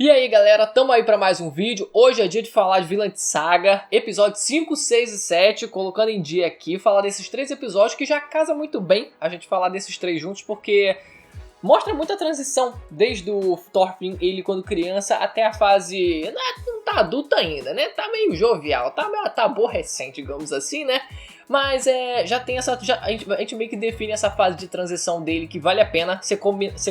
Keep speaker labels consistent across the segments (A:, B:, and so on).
A: E aí galera, tamo aí pra mais um vídeo. Hoje é dia de falar de Vinland Saga, episódios 5, 6 e 7, colocando em dia aqui, falar desses 3 episódios que já casa muito bem a gente falar desses 3 juntos, porque mostra muita transição, desde o Thorfinn, ele quando criança, até a fase, não tá adulto ainda, né, tá meio jovial, tá aborrecente, digamos assim, né. Mas já tem essa. A gente meio que define essa fase de transição dele que vale a pena ser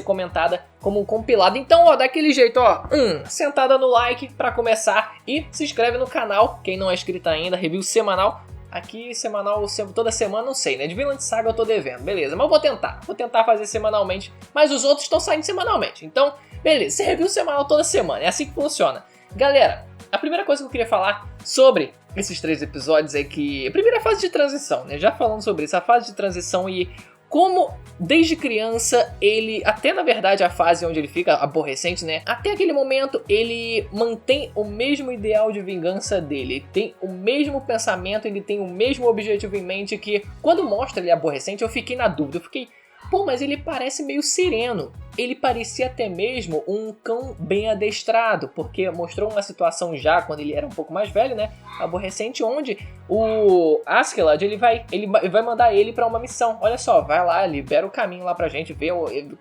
A: comentada como um compilado. Então, ó, daquele jeito, ó. Sentada no like pra começar. E se inscreve no canal, quem não é inscrito ainda, review semanal. Aqui, semanal, toda semana, não sei, né? De Vinland Saga eu tô devendo, beleza. Mas vou tentar fazer semanalmente. Mas os outros estão saindo semanalmente. Então, beleza, você review semanal toda semana. É assim que funciona. Galera, a primeira coisa que eu queria falar sobre esses 3 episódios é que a primeira fase de transição, né? Já falando sobre isso, a fase de transição e como desde criança ele, até na verdade a fase onde ele fica aborrecente, né? Até aquele momento ele mantém o mesmo ideal de vingança dele, ele tem o mesmo pensamento, ele tem o mesmo objetivo em mente que quando mostra ele aborrecente eu fiquei na dúvida, eu fiquei, pô, mas ele parece meio sereno. Ele parecia até mesmo um cão bem adestrado, porque mostrou uma situação já quando ele era um pouco mais velho, né, aborrecente, onde o Askeladd ele vai mandar ele pra uma missão. Olha só, vai lá, libera o caminho lá pra gente,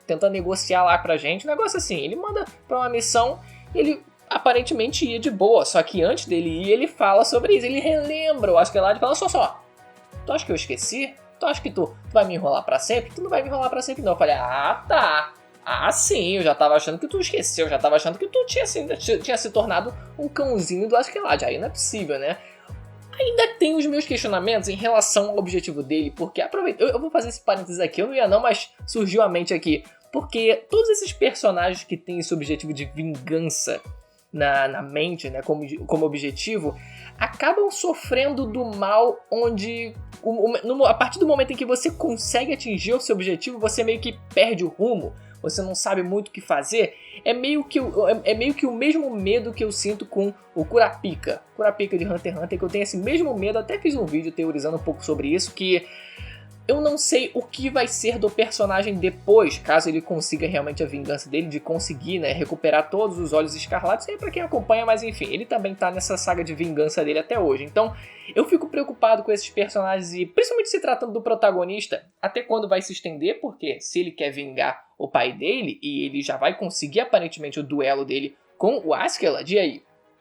A: tenta negociar lá pra gente, um negócio assim. Ele manda pra uma missão, ele aparentemente ia de boa, só que antes dele ir, ele fala sobre isso, ele relembra o Askeladd e fala, só, tu acha que eu esqueci? Tu acha que tu vai me enrolar pra sempre? Tu não vai me enrolar pra sempre não. Eu falei, tá. Sim, eu já tava achando que tu esqueceu, já tava achando que tu tinha se tornado um cãozinho do Askeladd. Aí não é possível, né? Ainda tem os meus questionamentos em relação ao objetivo dele, porque aproveita, eu vou fazer esse parênteses aqui, eu não ia não, mas surgiu a mente aqui. Porque todos esses personagens que têm esse objetivo de vingança na mente, né, como objetivo, acabam sofrendo do mal onde, a partir do momento em que você consegue atingir o seu objetivo, você meio que perde o rumo, você não sabe muito o que fazer. É meio que o mesmo medo que eu sinto com o Kurapika de Hunter x Hunter, que eu tenho esse mesmo medo, até fiz um vídeo teorizando um pouco sobre isso, que eu não sei o que vai ser do personagem depois, caso ele consiga realmente a vingança dele, de conseguir, né, recuperar todos os Olhos Escarlates. Isso aí pra quem acompanha, mas enfim, ele também tá nessa saga de vingança dele até hoje. Então, eu fico preocupado com esses personagens e, principalmente se tratando do protagonista, até quando vai se estender, porque se ele quer vingar o pai dele, e ele já vai conseguir aparentemente o duelo dele com o Askeladd,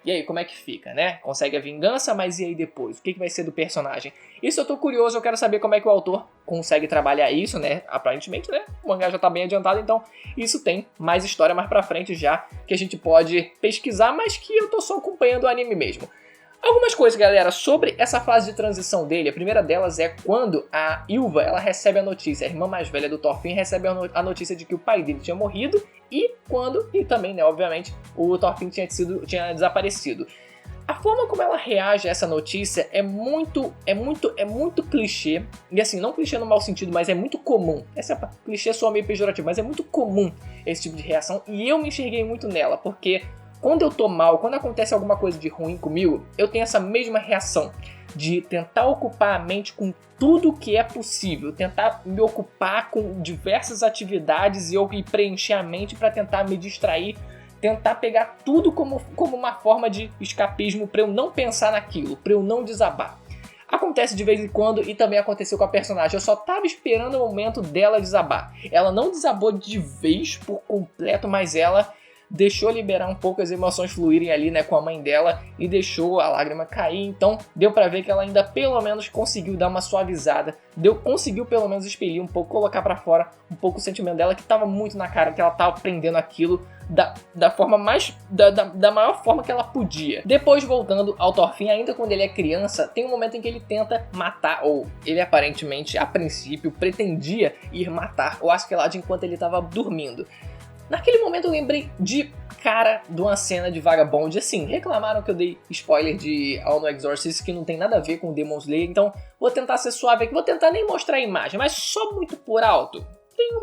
A: e aí, como é que fica, né? Consegue a vingança, mas e aí depois? O que vai ser do personagem? Isso eu tô curioso, eu quero saber como é que o autor consegue trabalhar isso, né? Aparentemente, né? O mangá já tá bem adiantado, então isso tem mais história mais pra frente já, que a gente pode pesquisar, mas que eu tô só acompanhando o anime mesmo. Algumas coisas, galera, sobre essa fase de transição dele. A primeira delas é quando a Ylva, ela recebe a notícia, a irmã mais velha do Thorfinn recebe a notícia de que o pai dele tinha morrido e também, né, obviamente, o Thorfinn tinha desaparecido. A forma como ela reage a essa notícia é muito clichê, e assim, não clichê no mau sentido, mas é muito comum. Clichê soa meio pejorativo, mas é muito comum esse tipo de reação e eu me enxerguei muito nela, porque quando eu tô mal, quando acontece alguma coisa de ruim comigo, eu tenho essa mesma reação de tentar ocupar a mente com tudo que é possível, tentar me ocupar com diversas atividades e preencher a mente para tentar me distrair, tentar pegar tudo como uma forma de escapismo para eu não pensar naquilo, para eu não desabar. Acontece de vez em quando e também aconteceu com a personagem. Eu só tava esperando o momento dela desabar. Ela não desabou de vez por completo, mas ela deixou liberar um pouco as emoções fluírem ali, né, com a mãe dela e deixou a lágrima cair. Então deu pra ver que ela ainda pelo menos conseguiu dar uma suavizada, conseguiu pelo menos expelir um pouco, colocar pra fora um pouco o sentimento dela, que tava muito na cara, que ela tava aprendendo aquilo da forma mais, da maior forma que ela podia. Depois, voltando ao Thorfinn, ainda quando ele é criança, tem um momento em que ele tenta matar, ou ele aparentemente, a princípio, pretendia ir matar o Askeladd enquanto ele tava dormindo. Naquele momento eu lembrei de cara de uma cena de Vagabond, assim, reclamaram que eu dei spoiler de All No Exorcist, que não tem nada a ver com Demon Slayer, então vou tentar ser suave aqui, vou tentar nem mostrar a imagem, mas só muito por alto. Tem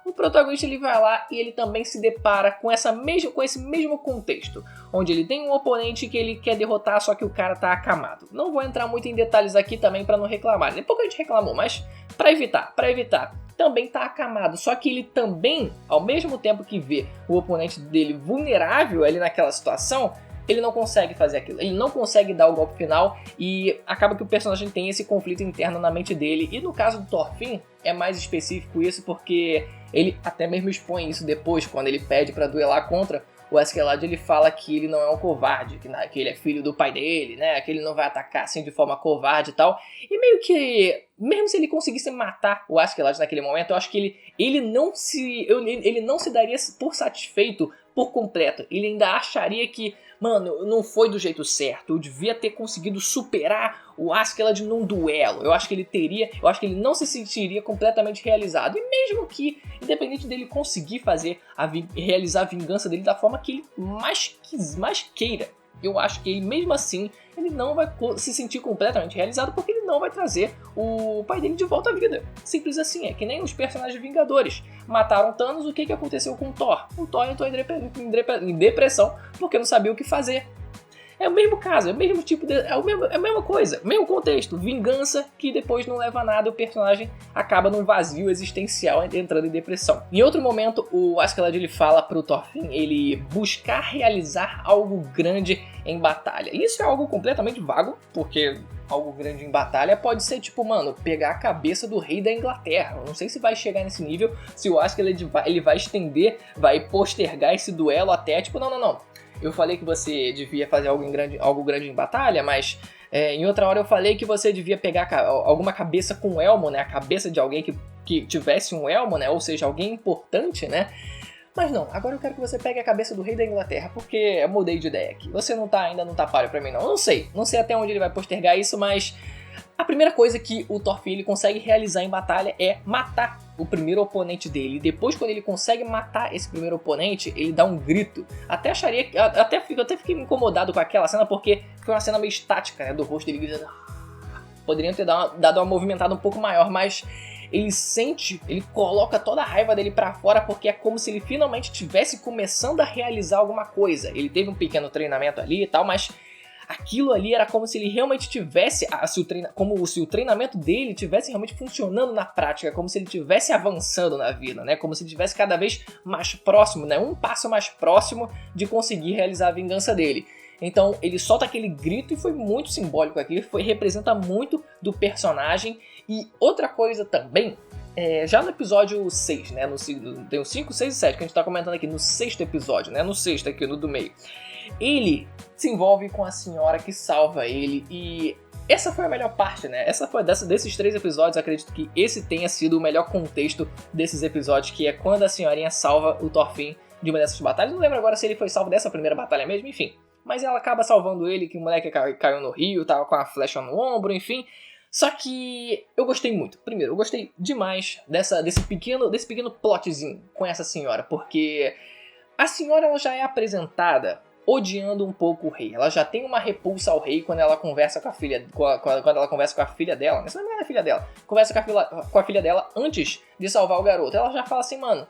A: um protagonista, ele vai lá e ele também se depara com esse mesmo contexto, onde ele tem um oponente que ele quer derrotar, só que o cara tá acamado. Não vou entrar muito em detalhes aqui também pra não reclamar, nem pouco a gente reclamou, mas pra evitar. também tá acamado. Só que ele também, ao mesmo tempo que vê o oponente dele vulnerável ali naquela situação, ele não consegue fazer aquilo, ele não consegue dar o golpe final e acaba que o personagem tem esse conflito interno na mente dele. E no caso do Thorfinn é mais específico isso porque ele até mesmo expõe isso depois, quando ele pede pra duelar contra o Askeladd. Ele fala que ele não é um covarde, que ele é filho do pai dele, né, que ele não vai atacar assim de forma covarde e tal. E meio que, mesmo se ele conseguisse matar o Askeladd naquele momento, eu acho que ele não se daria por satisfeito por completo. Ele ainda acharia que, mano, não foi do jeito certo, eu devia ter conseguido superar o Askeladd num duelo. Eu acho que ele não se sentiria completamente realizado. E mesmo que, independente dele conseguir realizar a vingança dele da forma que ele mais queira, eu acho que ele, mesmo assim, ele não vai se sentir completamente realizado, porque ele não vai trazer o pai dele de volta à vida. Simples assim, é que nem os personagens Vingadores. Mataram Thanos, o que aconteceu com o Thor? O Thor entrou em depressão porque não sabia o que fazer. É o mesmo caso, é o mesmo tipo é a mesma coisa, mesmo contexto. Vingança que depois não leva a nada e o personagem acaba num vazio existencial entrando em depressão. Em outro momento, o Askeladd ele fala pro Thorfinn ele buscar realizar algo grande em batalha. Isso é algo completamente vago, porque algo grande em batalha pode ser tipo, mano, pegar a cabeça do rei da Inglaterra. Eu não sei se vai chegar nesse nível, se o Askeladd ele vai estender, vai postergar esse duelo até tipo, não. Eu falei que você devia fazer algo grande em batalha, mas em outra hora eu falei que você devia pegar alguma cabeça com elmo, né? A cabeça de alguém que tivesse um elmo, né? Ou seja, alguém importante, né? Mas não, agora eu quero que você pegue a cabeça do rei da Inglaterra, porque eu mudei de ideia aqui. Você ainda não tá páreo pra mim, não. Eu não sei até onde ele vai postergar isso, mas a primeira coisa que o Thorfinn ele consegue realizar em batalha é matar o primeiro oponente dele. E depois, quando ele consegue matar esse primeiro oponente, ele dá um grito. Até fiquei incomodado com aquela cena, porque foi uma cena meio estática, né, do rosto dele gritando. Poderiam ter dado uma movimentada um pouco maior, mas ele coloca toda a raiva dele pra fora, porque é como se ele finalmente estivesse começando a realizar alguma coisa. Ele teve um pequeno treinamento ali e tal, mas aquilo ali era como se ele realmente tivesse, como se o treinamento dele tivesse realmente funcionando na prática, como se ele tivesse avançando na vida, né? Como se ele tivesse cada vez mais próximo, né? Um passo mais próximo de conseguir realizar a vingança dele. Então ele solta aquele grito e foi muito simbólico aqui, representa muito do personagem. E outra coisa também, já no episódio 6, né? Tem o 5, 6 e 7 que a gente tá comentando aqui, no 6º episódio, né? No 6º aqui, no do meio. Ele se envolve com a senhora que salva ele e essa foi a melhor parte, né? Essa foi desses 3 episódios, acredito que esse tenha sido o melhor contexto desses episódios, que é quando a senhorinha salva o Thorfinn de uma dessas batalhas. Não lembro agora se ele foi salvo dessa primeira batalha mesmo, enfim. Mas ela acaba salvando ele, que o moleque caiu no rio, tava com a flecha no ombro, enfim. Só que eu gostei muito. Primeiro, eu gostei demais desse pequeno plotzinho com essa senhora, porque a senhora ela já é apresentada odiando um pouco o rei. Ela já tem uma repulsa ao rei quando ela conversa com a filha, quando ela conversa com a filha dela. Essa não é a filha dela. Conversa com a filha dela antes de salvar o garoto. Ela já fala assim, mano,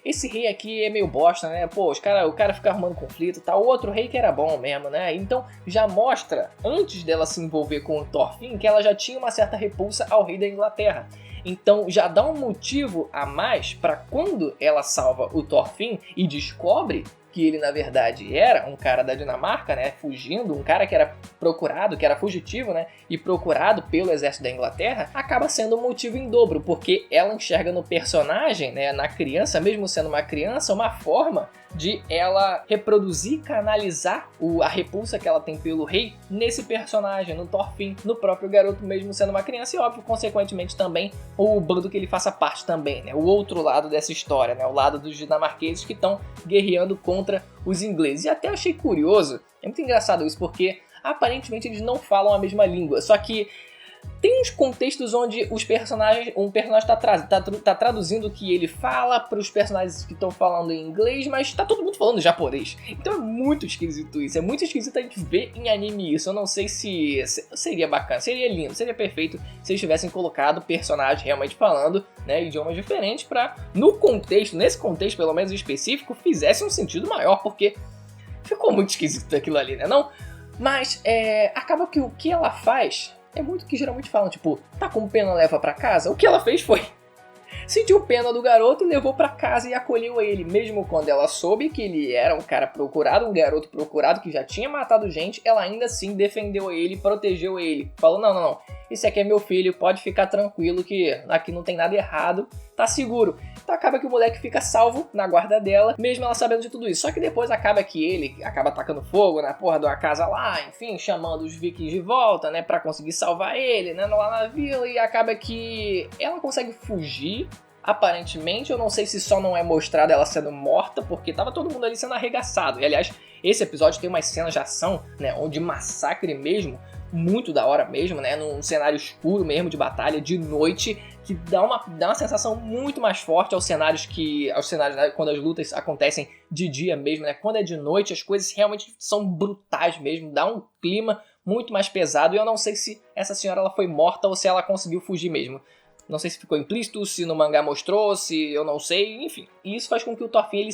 A: esse rei aqui é meio bosta, né? Pô, o cara fica arrumando conflito e tal. O outro rei que era bom mesmo, né? Então já mostra, antes dela se envolver com o Thorfinn, que ela já tinha uma certa repulsa ao rei da Inglaterra. Então já dá um motivo a mais para quando ela salva o Thorfinn e descobre que ele na verdade era um cara da Dinamarca, né, fugindo, um cara que era procurado, que era fugitivo, né, e procurado pelo exército da Inglaterra, acaba sendo um motivo em dobro, porque ela enxerga no personagem, né, na criança, mesmo sendo uma criança, uma forma de ela reproduzir, canalizar a repulsa que ela tem pelo rei nesse personagem, no Thorfinn, no próprio garoto mesmo sendo uma criança e óbvio, consequentemente também o bando que ele faça parte também, né, o outro lado dessa história, né, o lado dos dinamarqueses que estão guerreando contra os ingleses. E até achei curioso, é muito engraçado isso, porque aparentemente eles não falam a mesma língua, só que tem uns contextos onde um personagem tá traduzindo o que ele fala para os personagens que estão falando em inglês, mas tá todo mundo falando japonês. Então é muito esquisito isso, é muito esquisito a gente ver em anime isso. Eu não sei se seria bacana, seria lindo, seria perfeito se eles tivessem colocado personagens realmente falando, né, idiomas diferentes para, nesse contexto pelo menos específico, fizesse um sentido maior, porque ficou muito esquisito aquilo ali, né, não? Mas acaba que o que ela faz é muito o que geralmente falam, tipo, tá com pena, leva pra casa. O que ela fez foi sentiu pena do garoto e levou pra casa e acolheu ele, mesmo quando ela soube que ele era um cara procurado, um garoto procurado que já tinha matado gente, ela ainda assim defendeu ele, protegeu ele, falou não, esse aqui é meu filho, pode ficar tranquilo que aqui não tem nada errado, tá seguro. Então acaba que o moleque fica salvo na guarda dela, mesmo ela sabendo de tudo isso. Só que depois acaba que ele acaba atacando fogo na porra de uma casa lá, enfim, chamando os vikings de volta, né, pra conseguir salvar ele, né, lá na vila, e acaba que ela consegue fugir. Aparentemente, eu não sei se só não é mostrada ela sendo morta, porque tava todo mundo ali sendo arregaçado. E aliás, esse episódio tem umas cenas de ação, né, onde massacre mesmo, muito da hora mesmo, né, num cenário escuro mesmo de batalha, de noite, que dá uma sensação muito mais forte aos cenários né, quando as lutas acontecem de dia mesmo, né, quando é de noite as coisas realmente são brutais mesmo, dá um clima muito mais pesado, e eu não sei se essa senhora ela foi morta ou se ela conseguiu fugir mesmo. Não sei se ficou implícito, se no mangá mostrou, se eu não sei, enfim. E isso faz com que o Thorfinn ele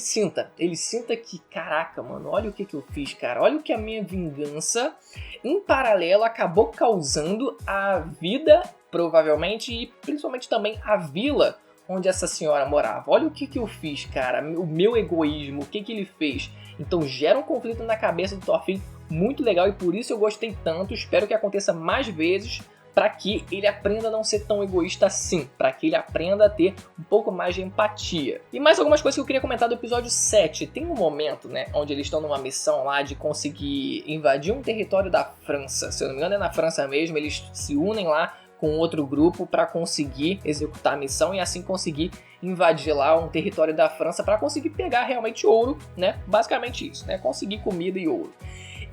A: sinta que, caraca, mano, olha o que eu fiz, cara. Olha o que a minha vingança, em paralelo, acabou causando a vida, provavelmente, e principalmente também a vila onde essa senhora morava. Olha o que eu fiz, cara, o meu egoísmo, o que ele fez. Então gera um conflito na cabeça do Thorfinn muito legal e por isso eu gostei tanto. Espero que aconteça mais vezes, para que ele aprenda a não ser tão egoísta assim, para que ele aprenda a ter um pouco mais de empatia. E mais algumas coisas que eu queria comentar do episódio 7. Tem um momento, né, onde eles estão numa missão lá de conseguir invadir um território da França. Se eu não me engano é na França mesmo, eles se unem lá com outro grupo para conseguir executar a missão e assim conseguir invadir lá um território da França para conseguir pegar realmente ouro, né? Basicamente isso, né? Conseguir comida e ouro.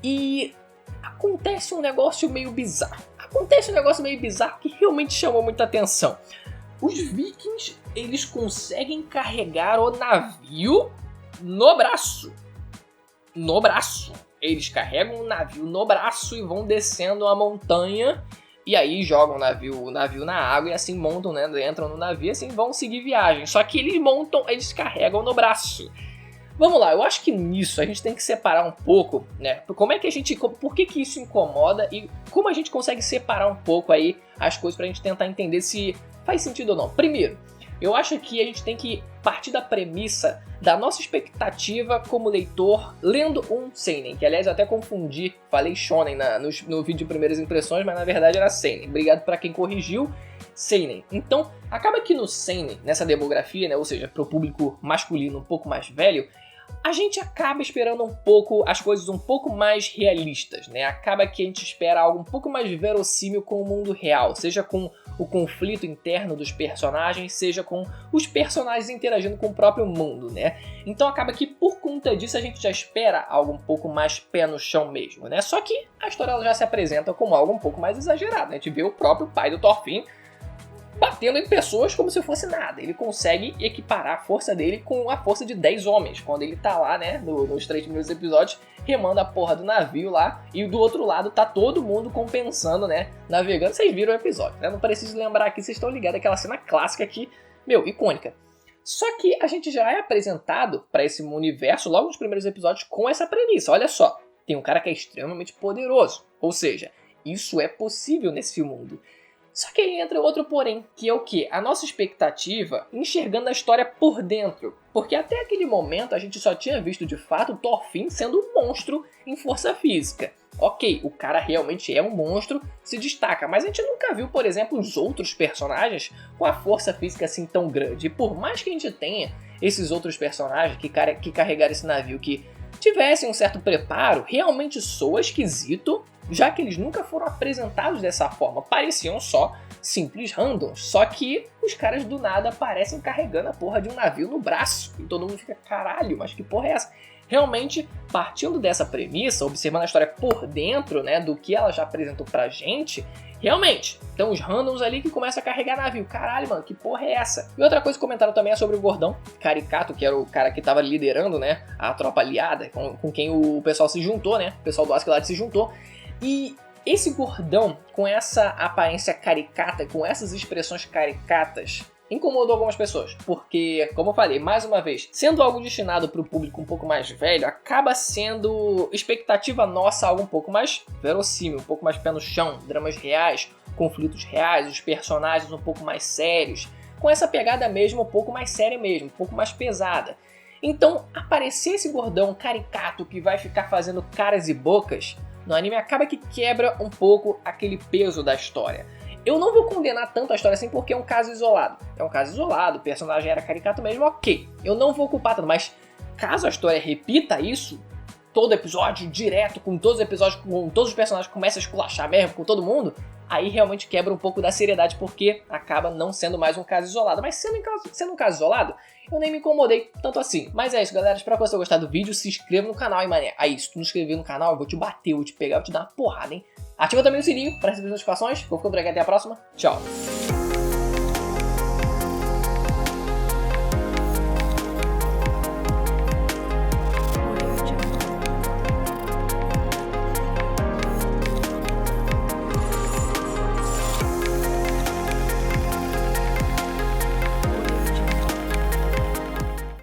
A: E acontece um negócio meio bizarro. Que realmente chamou muita atenção. Os vikings, eles conseguem carregar o navio no braço. Eles carregam o navio no braço e vão descendo a montanha. E aí jogam o navio na água e assim montam, né? Entram no navio e assim vão seguir viagem. Só que eles carregam no braço. Vamos lá, eu acho que nisso a gente tem que separar um pouco, né? Por que isso incomoda e como a gente consegue separar um pouco aí as coisas pra gente tentar entender se faz sentido ou não. Primeiro, eu acho que a gente tem que partir da premissa da nossa expectativa como leitor lendo um seinen, que aliás eu até confundi, falei shonen no vídeo de primeiras impressões, mas na verdade era seinen. Obrigado pra quem corrigiu. Seinen. Então, acaba que no seinen, nessa demografia, né, ou seja, pro público masculino um pouco mais velho, a gente acaba esperando um pouco as coisas um pouco mais realistas, né? Acaba que a gente espera algo um pouco mais verossímil com o mundo real, seja com o conflito interno dos personagens, seja com os personagens interagindo com o próprio mundo, né? Então acaba que por conta disso a gente já espera algo um pouco mais pé no chão mesmo, né? Só que a história ela já se apresenta como algo um pouco mais exagerado, né? A gente vê o próprio pai do Thorfinn batendo em pessoas como se fosse nada. Ele consegue equiparar a força dele com a força de 10 homens, quando ele tá lá, né, nos 3 primeiros episódios, remando a porra do navio lá, e do outro lado tá todo mundo compensando, né, navegando. Vocês viram o episódio, né, não preciso lembrar aqui, vocês estão ligados, aquela cena clássica aqui, icônica. Só que a gente já é apresentado pra esse universo logo nos primeiros episódios com essa premissa. Olha só, tem um cara que é extremamente poderoso, ou seja, isso é possível nesse mundo. Só que aí entra outro porém, que é o quê? A nossa expectativa enxergando a história por dentro. Porque até aquele momento a gente só tinha visto de fato o Thorfinn sendo um monstro em força física. Ok, o cara realmente é um monstro, se destaca, mas a gente nunca viu, por exemplo, os outros personagens com a força física assim tão grande. E por mais que a gente tenha esses outros personagens que carregaram esse navio, que tivessem um certo preparo, realmente soa esquisito, já que eles nunca foram apresentados dessa forma, pareciam só simples randoms, só que os caras do nada aparecem carregando a porra de um navio no braço, e todo mundo fica, caralho, mas que porra é essa? Realmente, partindo dessa premissa, observando a história por dentro, né, do que ela já apresentou pra gente, realmente, então os randoms ali que começam a carregar navio, caralho, mano, que porra é essa? E outra coisa que comentaram também é sobre o gordão, Caricato, que era o cara que tava liderando, né, a tropa aliada, com quem o pessoal se juntou, né, o pessoal do Askeladd se juntou. E esse gordão, com essa aparência caricata, com essas expressões caricatas, incomodou algumas pessoas. Porque, como eu falei, mais uma vez, sendo algo destinado para o público um pouco mais velho, acaba sendo expectativa nossa algo um pouco mais verossímil, um pouco mais pé no chão, dramas reais, conflitos reais, os personagens um pouco mais sérios, com essa pegada mesmo um pouco mais séria mesmo, um pouco mais pesada. Então, aparecer esse gordão caricato que vai ficar fazendo caras e bocas no anime acaba que quebra um pouco aquele peso da história. Eu não vou condenar tanto a história assim porque é um caso isolado. É um caso isolado, o personagem era caricato mesmo, ok. Eu não vou culpar tanto, mas caso a história repita isso, todo episódio direto, com todos os episódios, com todos os personagens começam a esculachar mesmo, com todo mundo, aí realmente quebra um pouco da seriedade porque acaba não sendo mais um caso isolado. Mas sendo um caso isolado, eu nem me incomodei tanto assim. Mas é isso, galera. Espero que você tenha gostado do vídeo. Se inscreva no canal, hein, mané. Aí, se tu não inscrever no canal, eu vou te bater, eu vou te pegar, eu vou te dar uma porrada, hein. Ativa também o sininho para receber as notificações. Vou ficando por aqui, até a próxima. Tchau.